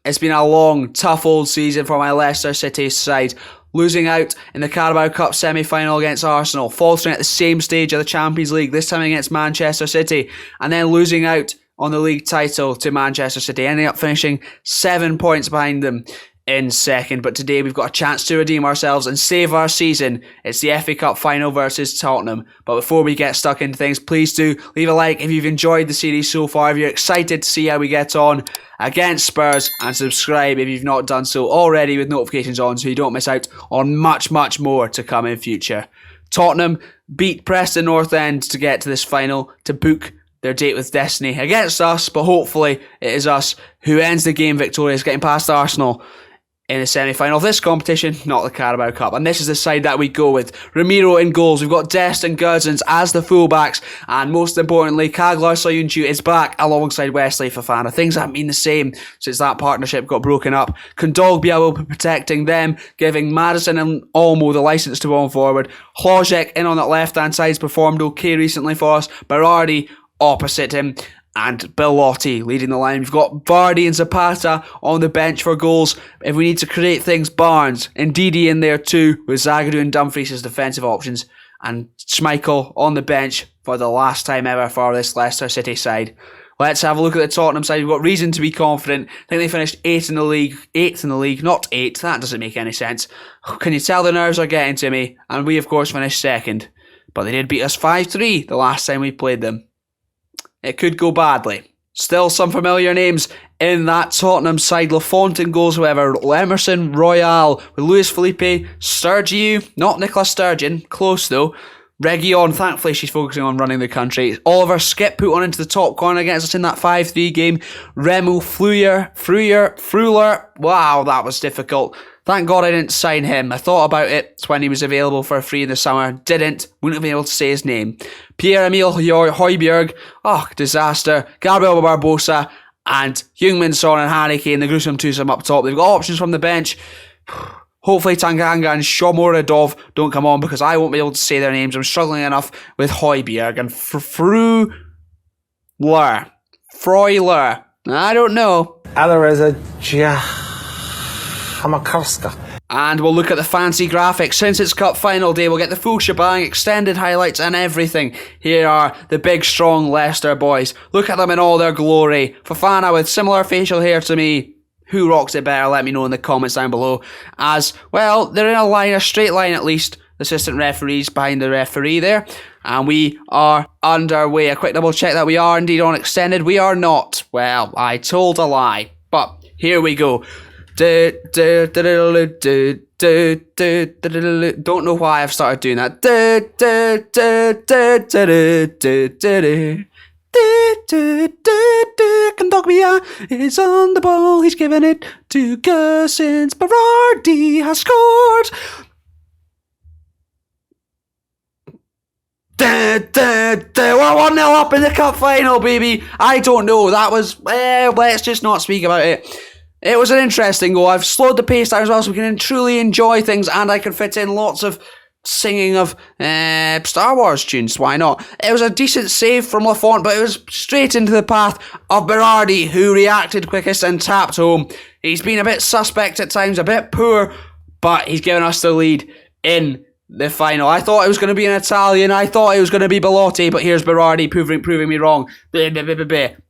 It's been a long, tough old season for my Leicester City side. Losing out in the Carabao Cup semi-final against Arsenal, faltering at the same stage of the Champions League, this time against Manchester City, and then losing out on the league title to Manchester City, ending up finishing 7 points behind them in second. But today we've got a chance to redeem ourselves and save our season. It's the FA Cup final versus Tottenham. But before we get stuck into things, please do leave a like if you've enjoyed the series so far, if you're excited to see how we get on against Spurs, and subscribe if you've not done so already with notifications on so you don't miss out on much more to come in future. Tottenham beat Preston North End to get to this final, to book their date with destiny against us, but hopefully it is us who ends the game victorious, getting past Arsenal in the semi-final of this competition, not the Carabao Cup. And this is the side that we go with. Ramiro in goals. We've got Dest and Gudgens as the fullbacks. And most importantly, Kaglar Soyuncu is back alongside Wesley Fofana. Things haven't been the same since that partnership got broken up. Kondogbia will be protecting them, giving Madison and Olmo the licence to go on forward. Hlojek in on that left-hand side has performed okay recently for us. Berardi opposite him, and Bellotti leading the line. We've got Vardy and Zapata on the bench for goals. If we need to create things, Barnes and Didi in there too, with Zagadou and Dumfries as defensive options, and Schmeichel on the bench for the last time ever for this Leicester City side. Let's have a look at the Tottenham side. We've got reason to be confident. I think they finished 8th in the league, not 8th. That doesn't make any sense. Can you tell the nerves are getting to me? And we of course finished 2nd. But they did beat us 5-3 the last time we played them. It could go badly. Still some familiar names in that Tottenham side. Lafont in goals, however. Emerson Royale with Luis Felipe. Sturgeon, not Nicola Sturgeon. Close though. Region, thankfully she's focusing on running the country. Oliver Skip put one into the top corner against us in that 5-3 game. Remu Fruler. Wow, that was difficult. Thank God I didn't sign him. I thought about it when he was available for a free in the summer. Didn't. Wouldn't have been able to say his name. Pierre-Emile Højbjerg. Oh, disaster. Gabriel Barbosa and Heung-min Son and Harry Kane, the gruesome twosome up top. They've got options from the bench. Hopefully Tanganga and Shomurodov don't come on because I won't be able to say their names. I'm struggling enough with Højbjerg and Freuler. I don't know. And we'll look at the fancy graphics. Since it's cup final day, we'll get the full shebang, extended highlights and everything. Here are the big strong Leicester boys. Look at them in all their glory. Fofana with similar facial hair to me. Who rocks it better? Let me know in the comments down below. As, well, they're in a line, a straight line at least. The assistant referees behind the referee there. And we are underway. A quick double check that we are indeed on extended. We are not. Well, I told a lie. But here we go. Don't know why I've started doing that. Kondogbia is on the ball. He's given it to Gudgens. Berardi has scored. We're 1-0 up in the cup final, baby. I don't know. That was... let's just not speak about it. It was an interesting goal. I've slowed the pace down as well so we can truly enjoy things, and I can fit in lots of singing of Star Wars tunes. Why not? It was a decent save from Lafont, but it was straight into the path of Berardi, who reacted quickest and tapped home. He's been a bit suspect at times, a bit poor, but he's given us the lead in the final. I thought it was going to be an Italian. I thought it was going to be Bellotti, but here's Berardi proving me wrong.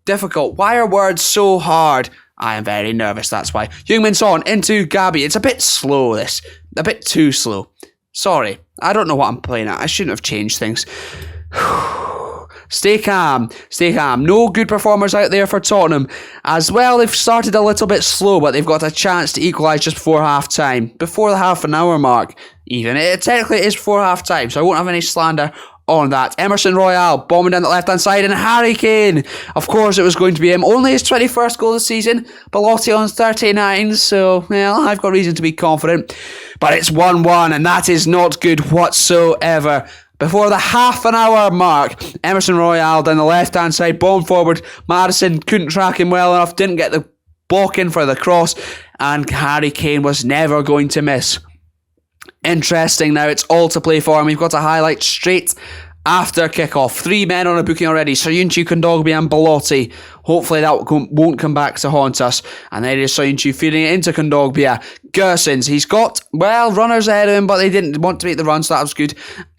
Difficult. Why are words so hard? I am very nervous, that's why. Heung-min Son into Gabi. It's a bit slow, this. A bit too slow. Sorry. I don't know what I'm playing at. I shouldn't have changed things. Stay calm. No good performers out there for Tottenham. As well, they've started a little bit slow, but they've got a chance to equalise just before half-time. Before the half-an-hour mark, even. Technically, it is before half-time, so I won't have any slander on that. Emerson Royale bombing down the left-hand side, and Harry Kane. Of course, it was going to be him. Only his 21st goal this season. Bellotti on 39, so, well, I've got reason to be confident. But it's 1-1, and that is not good whatsoever. Before the half-an-hour mark, Emerson Royale down the left-hand side, bombed forward. Madison couldn't track him well enough, didn't get the block in for the cross, and Harry Kane was never going to miss. Interesting now, it's all to play for, and we've got a highlight straight after kickoff. 3 men on a booking already. Soyuncu, Kondogbia and Belotti. Hopefully that won't come back to haunt us. And then it is Soyuncu feeding it into Kondogbia. Gersons, he's got, runners ahead of him, but they didn't want to make the run, so that was good.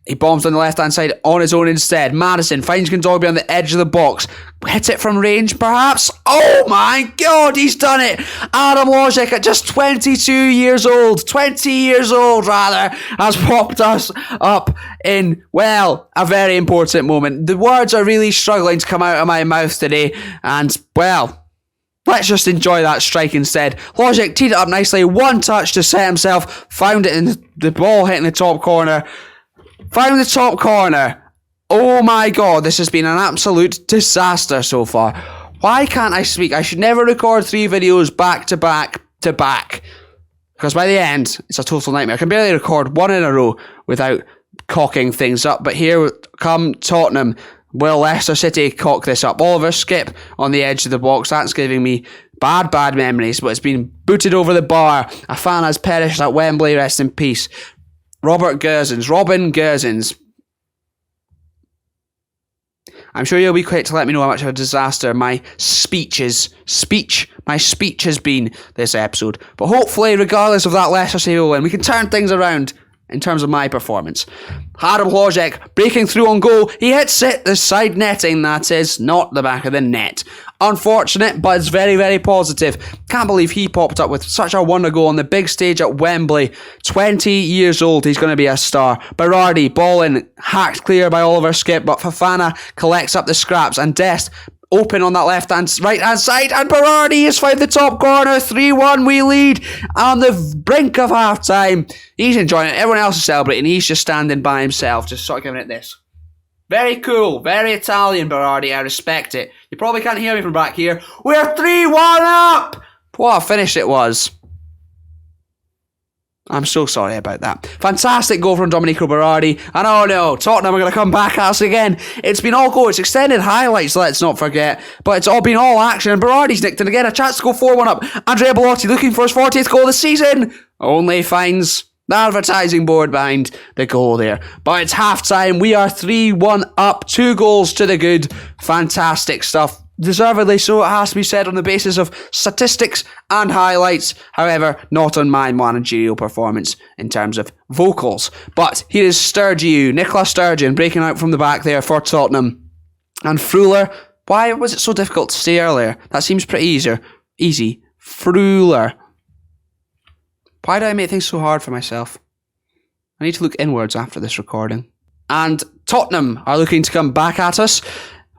He bombs on the left-hand side on his own instead. Madison finds Kondogbia on the edge of the box. Hit it from range, perhaps? Oh my God, he's done it! Adam Logic, at just 22 years old, 20 years old rather, has popped us up in, a very important moment. The words are really struggling to come out of my mouth today, and, let's just enjoy that strike instead. Logic teed it up nicely, one touch to set himself, found it in the ball hitting the top corner. Found the top corner. Oh my God, this has been an absolute disaster so far. Why can't I speak? I should never record 3 videos back to back to back. Because by the end, it's a total nightmare. I can barely record 1 in a row without cocking things up. But here come Tottenham. Will Leicester City cock this up? Oliver Skip on the edge of the box. That's giving me bad memories. But it's been booted over the bar. A fan has perished at Wembley. Rest in peace. Robin Gersons. I'm sure you'll be quick to let me know how much of a disaster my speech has been this episode. But hopefully, regardless of that Leicester City win, we can turn things around in terms of my performance. Adam Hložek breaking through on goal. He hits it, the side netting, that is, not the back of the net. Unfortunate, but it's very, very positive. Can't believe he popped up with such a wonder goal on the big stage at Wembley. 20 years old, he's going to be a star. Berardi, ball in, hacked clear by Oliver Skip, but Fofana collects up the scraps, and Dest open on that right-hand side, and Berardi has found the top corner. 3-1, we lead on the brink of half-time. He's enjoying it. Everyone else is celebrating. He's just standing by himself, just sort of giving it this. Very cool. Very Italian, Berardi. I respect it. You probably can't hear me from back here. We're 3-1 up! What a finish it was. I'm so sorry about that. Fantastic goal from Domenico Berardi. And oh no, Tottenham are going to come back at us again. It's been all go. It's extended highlights, let's not forget. But it's all been all action. And Berardi's nicked it again. A chance to go 4-1 up. Andrea Belotti looking for his 40th goal this season. Only finds the advertising board behind the goal there. But it's half-time. We are 3-1 up. 2 goals to the good. Fantastic stuff. Deservedly so, it has to be said, on the basis of statistics and highlights. However, not on my managerial performance in terms of vocals. But here is Sturgeon, Nicola Sturgeon, breaking out from the back there for Tottenham. And Freuler, why was it so difficult to say earlier? That seems pretty easy. Freuler. Why do I make things so hard for myself? I need to look inwards after this recording. And Tottenham are looking to come back at us.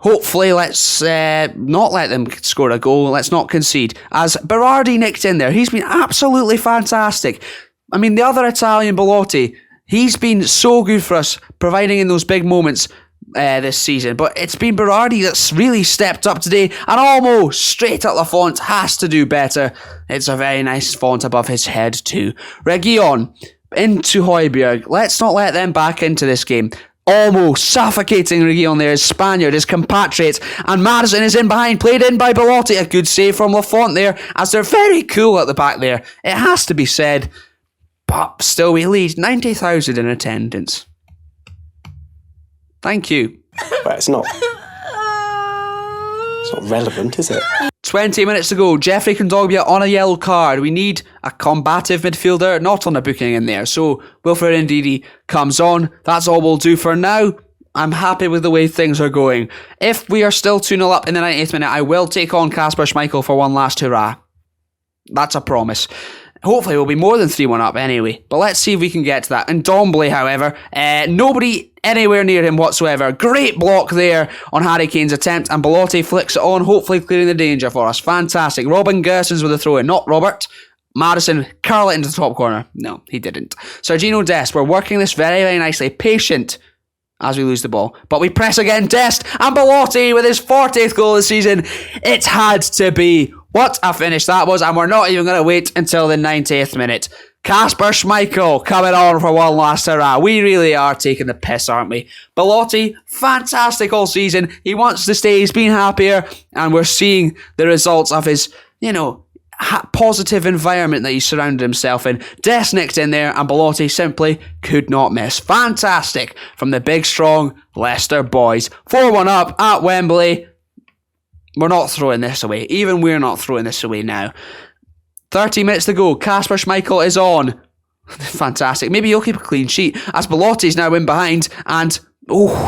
Hopefully, let's not let them score a goal. Let's not concede. As Berardi nicked in there, he's been absolutely fantastic. I mean, the other Italian, Belotti, he's been so good for us, providing in those big moments this season. But it's been Berardi that's really stepped up today, and almost straight up the font has to do better. It's a very nice font above his head too. Reguilon into Højbjerg. Let's not let them back into this game. Almost suffocating Reguilon there, his Spaniard, his compatriot, and Madison is in behind, played in by Belotti. A good save from Lafont there, as they're very cool at the back there. It has to be said, but still we lead. 90,000 in attendance. Thank you. But it's not relevant, is it? 20 minutes to go. Jeffrey Kondogbia on a yellow card. We need a combative midfielder, not on a booking in there. So Wilfred Ndidi comes on. That's all we'll do for now. I'm happy with the way things are going. If we are still 2-0 up in the 98th minute, I will take on Kasper Schmeichel for one last hurrah. That's a promise. Hopefully we'll be more than 3-1 up anyway. But let's see if we can get to that. And Ndombele, however, nobody anywhere near him whatsoever. Great block there on Harry Kane's attempt. And Belotti flicks it on, hopefully clearing the danger for us. Fantastic. Robin Gersons with a throw in, not Robert. Madison curl it into the top corner. No, he didn't. Sergino Dest, we're working this very, very nicely. Patient as we lose the ball. But we press again. Dest and Belotti with his 40th goal this season. It had to be. What a finish that was, and we're not even going to wait until the 90th minute. Kasper Schmeichel coming on for one last hurrah. We really are taking the piss, aren't we? Belotti, fantastic all season. He wants to stay, he's been happier, and we're seeing the results of his, positive environment that he surrounded himself in. Dest nicked in there, and Belotti simply could not miss. Fantastic from the big, strong Leicester boys. 4-1 up at Wembley. We're not throwing this away. Even we're not throwing this away now. 30 minutes to go. Kasper Schmeichel is on. Fantastic. Maybe he'll keep a clean sheet as Belotti's now in behind and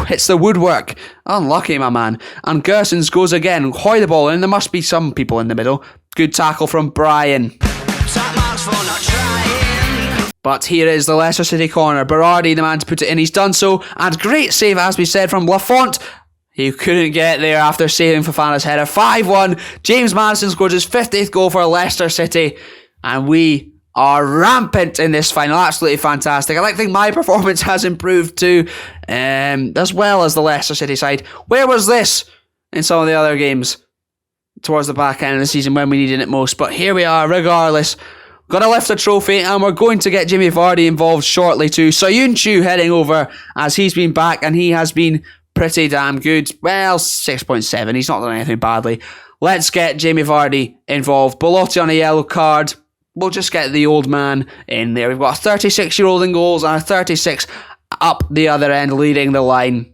hits the woodwork. Unlucky, my man. And Gersons goes again. Hoy the ball in. There must be some people in the middle. Good tackle from Brian. But here is the Leicester City corner. Berardi, the man to put it in. He's done so. And great save, as we said, from Lafont. He couldn't get there after saving Fofana's header. 5-1. James Maddison scored his 50th goal for Leicester City. And we are rampant in this final. Absolutely fantastic. I like to think my performance has improved too, as well as the Leicester City side. Where was this in some of the other games towards the back end of the season when we needed it most? But here we are, regardless. Got to lift a trophy, and we're going to get Jimmy Vardy involved shortly too. So Yunchu heading over as he's been back, and he has been pretty damn good. Well, 6.7. He's not done anything badly. Let's get Jamie Vardy involved. Belotti on a yellow card. We'll just get the old man in there. We've got a 36-year-old in goals and a 36 up the other end leading the line.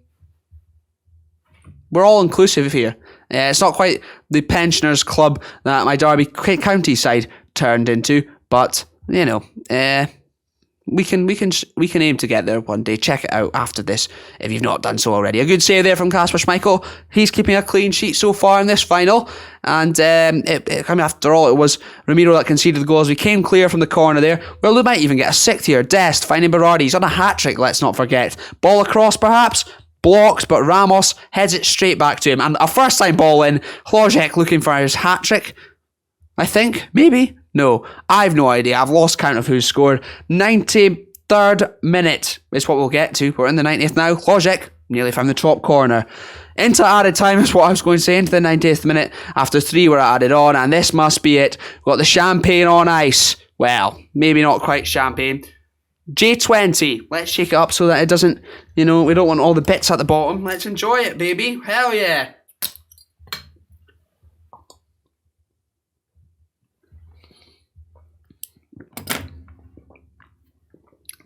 We're all inclusive here. It's not quite the pensioners club that my Derby County side turned into, but, you know, we can aim to get there one day. Check it out after this if you've not done so already. A good save there from Kasper Schmeichel. He's keeping a clean sheet so far in this final, and after all, it was Ramiro that conceded the goals. We came clear from the corner there. Well, we might even get a sixth here. Dest finding Berardi. He's on a hat-trick, let's not forget. Ball across perhaps, blocks, but Ramos heads it straight back to him, and a first time ball in. Hlojek looking for his hat-trick, I think, maybe. No, I've no idea. I've lost count of who's scored. 93rd minute is what we'll get to. We're in the 90th now. Hlojek nearly found the top corner. Into added time is what I was going to say. Into the 90th minute after 3 were added on, and this must be it. We've got the champagne on ice. Well, maybe not quite champagne. J20. Let's shake it up so that it doesn't, we don't want all the bits at the bottom. Let's enjoy it, baby. Hell yeah.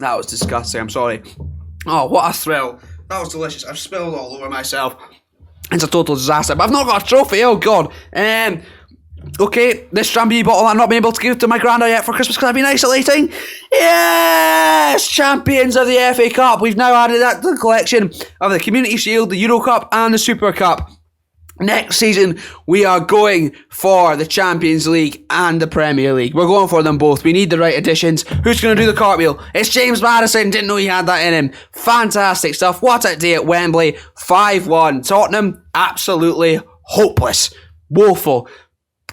That was disgusting, I'm sorry. Oh, what a thrill. That was delicious. I've spilled all over myself. It's a total disaster, but I've not got a trophy, oh god. Okay, this Drambuie bottle I've not been able to give to my granda yet for Christmas because I've been isolating. Yes! Champions of the FA Cup. We've now added that to the collection of the Community Shield, the Euro Cup and the Super Cup. Next season, we are going for the Champions League and the Premier League. We're going for them both. We need the right additions. Who's going to do the cartwheel? It's James Maddison. Didn't know he had that in him. Fantastic stuff. What a day at Wembley. 5-1. Tottenham, absolutely hopeless. Woeful.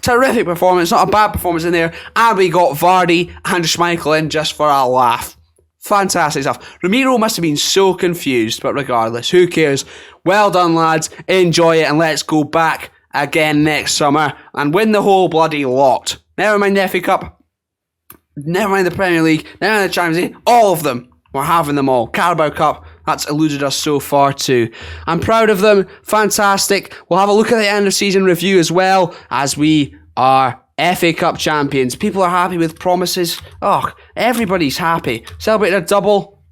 Terrific performance. Not a bad performance in there. And we got Vardy and Schmeichel in just for a laugh. Fantastic stuff. Ramiro must have been so confused, but regardless, who cares? Well done, lads. Enjoy it, and let's go back again next summer and win the whole bloody lot. Never mind the FA Cup, never mind the Premier League, never mind the Champions League, all of them. We're having them all. Carabao Cup, that's eluded us so far too. I'm proud of them. Fantastic. We'll have a look at the end of season review as well, as we are FA Cup champions. People are happy with promises. Oh, everybody's happy. Celebrated a double.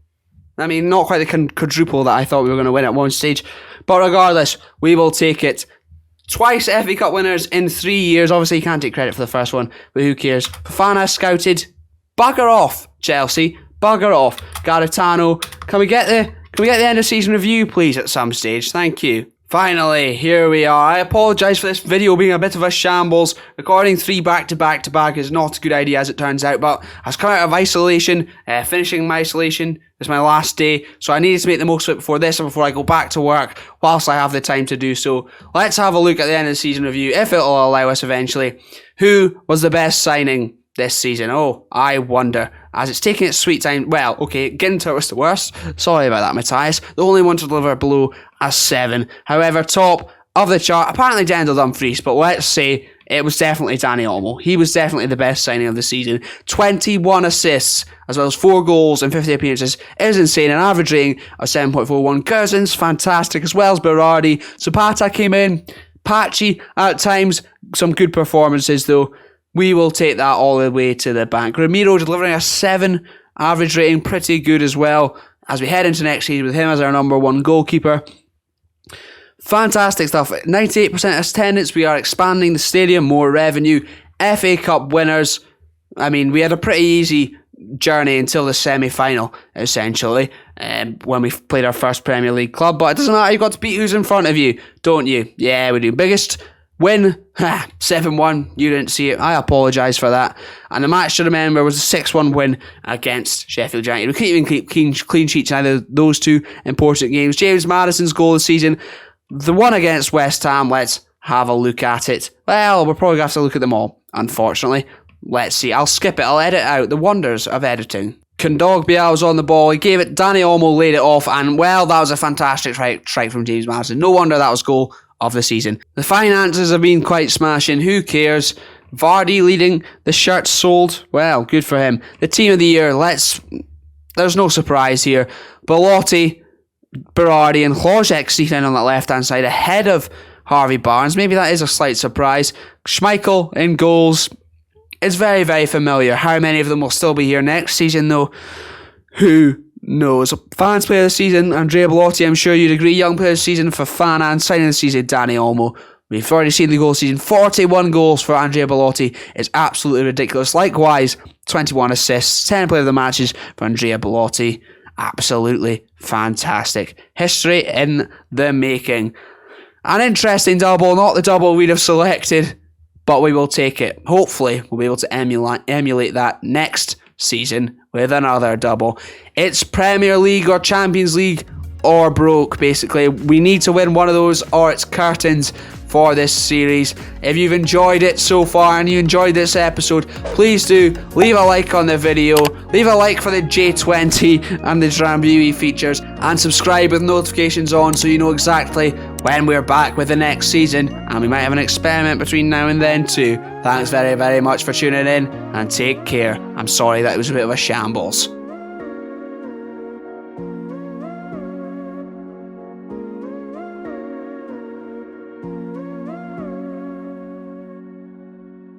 I mean, not quite the quadruple that I thought we were going to win at one stage. But regardless, we will take it. Twice FA Cup winners in 3 years. Obviously, you can't take credit for the first one, but who cares? Fofana scouted. Bugger off, Chelsea. Bugger off. Garitano. Can we get the end of season review, please, at some stage? Thank you. Finally, here we are. I apologise for this video being a bit of a shambles. Recording 3 back-to-back is not a good idea as it turns out, but I was coming out of isolation, finishing my isolation. It's my last day, so I needed to make the most of it before this and before I go back to work, whilst I have the time to do so. Let's have a look at the end of the season review, if it'll allow us eventually. Who was the best signing this season? Oh, I wonder. As it's taking its sweet time. Well, okay, Ginter was the worst. Sorry about that, Matthias. The only one to deliver below a 7. However, top of the chart, apparently Dendel Dumfries, but let's say it was definitely Danny Olmo. He was definitely the best signing of the season. 21 assists, as well as 4 goals and 50 appearances. It is insane. An average rating of 7.41. Cousins, fantastic, as well as Berardi. Zapata came in. Patchy at times. Some good performances, though. We will take that all the way to the bank. Ramiro delivering a 7 average rating, pretty good as well, as we head into next season with him as our number 1 goalkeeper. Fantastic stuff. 98% attendance. We are expanding the stadium, more revenue. FA Cup winners. I mean, we had a pretty easy journey until the semi-final, essentially, when we played our first Premier League club. But it doesn't matter. You've got to beat who's in front of you, don't you? Yeah, we do. Biggest win, 7-1. You didn't see it. I apologise for that. And the match to remember was a 6-1 win against Sheffield United. We couldn't even keep clean sheets in either of those 2 important games. James Maddison's goal this season, the one against West Ham, let's have a look at it. Well, we're probably going to have to look at them all, unfortunately. Let's see. I'll skip it. I'll edit out the wonders of editing. Kondogbia was on the ball. He gave it. Danny Olmo laid it off. And, well, that was a fantastic strike from James Maddison. No wonder that was goal of the season. The finances have been quite smashing. Who cares? Vardy leading. The shirts sold. Well, good for him. The team of the year. There's no surprise here. Belotti, Berardi and Hložek seated on that left-hand side ahead of Harvey Barnes. Maybe that is a slight surprise. Schmeichel in goals. It's very, very familiar. How many of them will still be here next season, though? Who knows? Fans player of the season, Andrea Belotti, I'm sure you'd agree. Young player of the season for Fana, and signing of the season, Danny Olmo. We've already seen the goal season. 41 goals for Andrea Belotti. It's absolutely ridiculous. Likewise, 21 assists, 10 player of the matches for Andrea Belotti. Absolutely fantastic. History in the making. An interesting double, not the double we'd have selected, but we will take it. Hopefully, we'll be able to emulate that next season with another double. It's Premier League or Champions League or broke, basically. We need to win one of those or it's curtains for this series. If you've enjoyed it so far and you enjoyed this episode, please do leave a like on the video, leave a like for the J20 and the Drambuie features, and subscribe with notifications on so you know exactly when we're back with the next season, and we might have an experiment between now and then too. Thanks very, very much for tuning in, and take care. I'm sorry that it was a bit of a shambles.